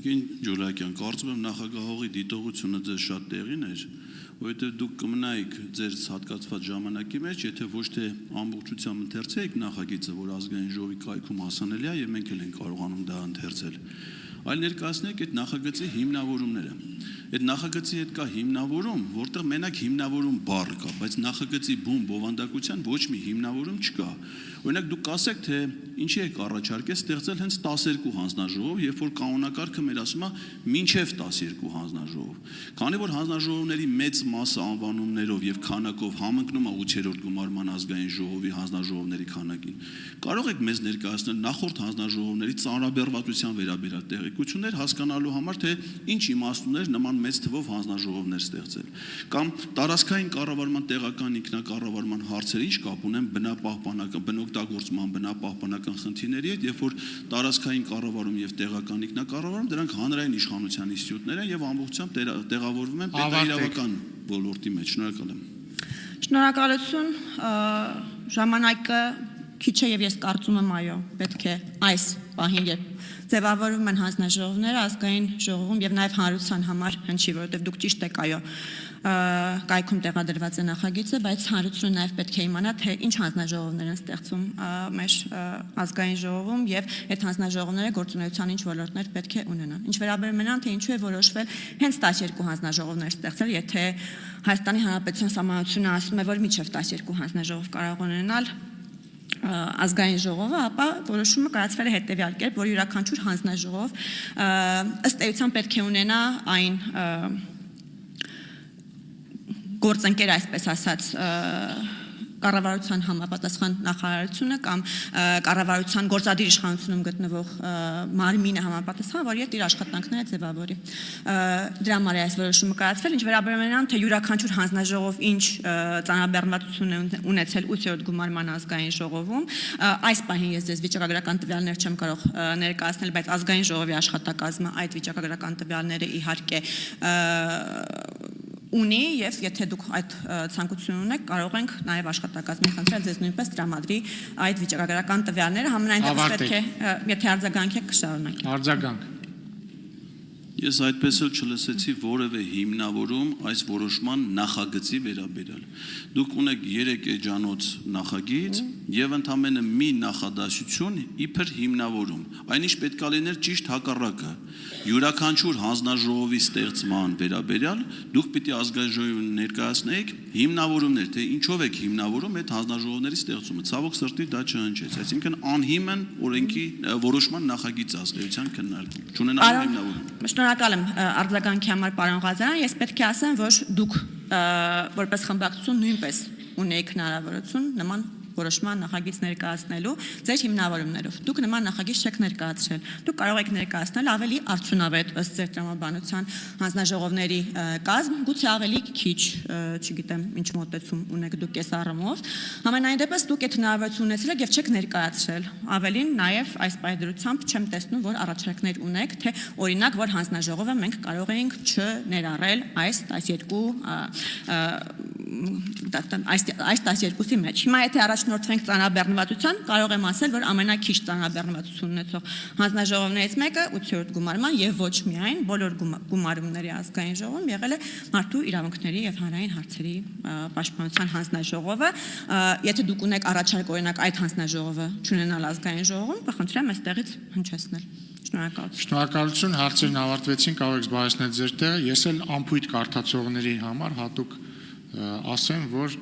Տիկին Ջոլակյան, կարծում եմ նախագահողի դիտողությունը ձեզ շատ տեղին էր, որովհետև դուք կմնայիք ձեր հատկացված ժամանակի մեջ, եթե ոչ թե ամբողջությամբ ընթերցեիք նախագիծը, որ ազգային ժողովի կայքում հասանելի է եւ մենք էլ ենք կարողանում դա ընթերցել, այլ ներկայացնեք այդ նախագծի հիմնավորումները։ Այդ նախագծի հետ կա հիմնավորում, որտեղ մենակ հիմնավորում բառ կա, բայց նախագծի բուն բովանդակության ոչ մի հիմնավորում չկա։ Օրինակ դուք ասեք, թե ինչի եք առաջարկել ստեղծել հենց 12 հանձնաժողով, երբ որ կանոնակարգը մեր ասում է մինչև 12 հանձնաժողով։ Քանի որ հանձնաժողովների մեծ մասը անվանումներով եւ քանակով համընկնում է 8-րդ գումարման ազգային ժողովի հանձնաժողովների քանակին, կարող եք մեզ ներկայացնել նախորդ հանձնաժողովների ծանրաբեռնվածության վերաբերյալ տեղեկություններ հասկանալու համար, թե ինչ իմաստուններ նման մեծ թվով հանձնաժողովներ ստեղծել։ Կամ տարածքային կառավարման տեղական ինքնակառավարման հարցերը ինչ կապ ունեն բնապահպանական, բնօգտագործման, բնապահպանական խնդիրների հետ, երբ որ տարածքային կառավարում եւ տեղական ինքնակառավարում դրանք հանրային իշխանության ինստիտուտներ են եւ ամբողջությամբ տեղավորվում են պետաիրավական ոլորտի մեջ։ Շնորհակալ եմ։ Շնորհակալություն, ժամանակը քիչ է եւ ես կարծում եմ այո, պետք է այս պահին երբ ձևավորվում են հանձնաժողովները ազգային ժողովում եւ նաեւ հանրության համար հնչի, որովհետեւ դուք ճիշտ եք այո, կայքում տեղադրված է նախագիծը, բայց հանրությունը նաեւ պետք է իմանա, թե ինչ հանձնաժողովներ են ստեղծում մեր ազգային ժողովում եւ այդ հանձնաժողովները գործունեության ինչ ոլորտներ պետք է ունենան։ Ինչ վերաբերում է թե ինչու է որոշվել հենց 12 հանձնաժողովներ ստեղծել, եթե Հայաստանի Հանրապետության Սահմանությունը ասում է, որ մինչեւ 12 հանձնաժողով կարող ունենալ ազգային ժողովը, ապա որոշումը կայացվել է հետևյալ կերպ, որ յուրաքանչյուր հանձնաժողով ըստ էության պետք է ունենա այն գործընկեր, այսպես ասած, կառավարության համապատասխան նախարարությունը կամ կառավարության գործադիր իշխանությունում գտնվող մարմինը համապատասխան, որ իր աշխատանքները ձևավորի։ Դրա համար է այս որոշումը կայացվել, ինչ վերաբերում է նրան, թե յուրաքանչյուր հանձնաժողով ինչ ծանրաբեռնվածություն է ունեցել 8-րդ գումարման ազգային ժողովում, այս պահին ես ձեզ վիճակագրական տվյալներ չեմ կարող ներկայացնել, բայց ազգային ժողովի աշխատակազմը այդ վիճակագրական տվյալները իհարկե ունի եւ եթե դուք այդ ցանկություն ունեք, կարող ենք նաեւ աշխատակազմին խնդրել ձեզ նույնպես տրամադրի այդ վիճակագրական տվյալները, համենայն դեպս պետք է, եթե արձագանքեք, կշարունակենք։ Արձագանք։ Ես այդպես էլ չլսեցի որևէ հիմնավորում այս որոշման նախագծի վերաբերյալ։ Դուք ունեք 3 էջանոց նախագիծ եւ ընդամենը մի նախադասություն իբր հիմնավորում։ Այնինչ պետք է լիներ ճիշտ հակառակը։ Յուրաքանչյուր հանձնաժողովի ստեղծման վերաբերյալ դուք պիտի ազգային ժողովին ներկայացնեիք հիմնավորումներ, թե ինչով եք հիմնավորում այդ հանձնաժողովների ստեղծումը։ Ցավոք սրտի դա չհնչեց, այսինքն անհիմն օրենքի որոշման նախագիծ ասելիության քննարկում։ Չունենալու հիմնավորում։ Շնորհակալ եմ արձագանքի համար, պարոն Ղազարյան, ես պետք է ասեմ, որ դուք որպես խմբակցություն նույնպես ունեիք հնարավորություն նման որոշման նախագիծ ներկայացնելու ձեր հիմնավորումներով։ Դուք նման նախագիծ չեք ներկայացրել։ Դուք կարող եք ներկայացնել ավելի արդյունավետ ըստ ձեր տրամաբանության հանձնաժողովների կազմ, գուցե ավելի քիչ, չգիտեմ, ինչ մոտեցում ունեք դուք այս առումով։ Համենայն դեպս դուք այդ հնարավորություն ունեցել եք եւ չեք ներկայացրել։ Ավելին նաեւ այս պայդրությամբ չեմ տեսնում, որ առաջարկներ ունեք, թե օրինակ, որ հանձնաժողովը մենք կարող էինք չներառել այս 12-ի մեջ։ Հիմա եթե առաջնորդվենք ծանրաբեռնվածության, կարող եմ ասել, որ ամենաքիչ ծանրաբեռնվածություն ունեցող հանձնաժողովներից մեկը 8-րդ գումարման եւ ոչ միայն բոլոր գումարումների ազգային ժողովում եղել է մարդու իրավունքների եւ հանրային հարցերի պաշտպանության հանձնաժողովը։ Եթե դուք ունեք առաջարկ օրինակ այդ հանձնաժողովը չունենալ ազգային ժողովում, կխնդրեմ այստեղից հնչեցնել։ Շնորհակալություն։ Շնորհակալություն, հարցերն ավարտվեցին, կարող եք զբաղեցնել ձեր տեղը։ Ես էլ անփույթ կարդացողների համար հատուկ ասեմ, որ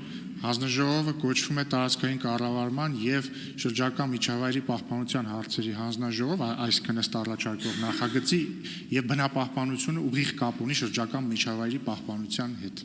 հանձնաժողովը կոչվում է տարածքային կառավարման եւ շրջակա միջավայրի պահպանության հարցերի հանձնաժողով, այսինքն ըստ առաջարկող նախագծի եւ բնապահպանությունը ուղիղ կապ ունի շրջակա միջավայրի պահպանության հետ։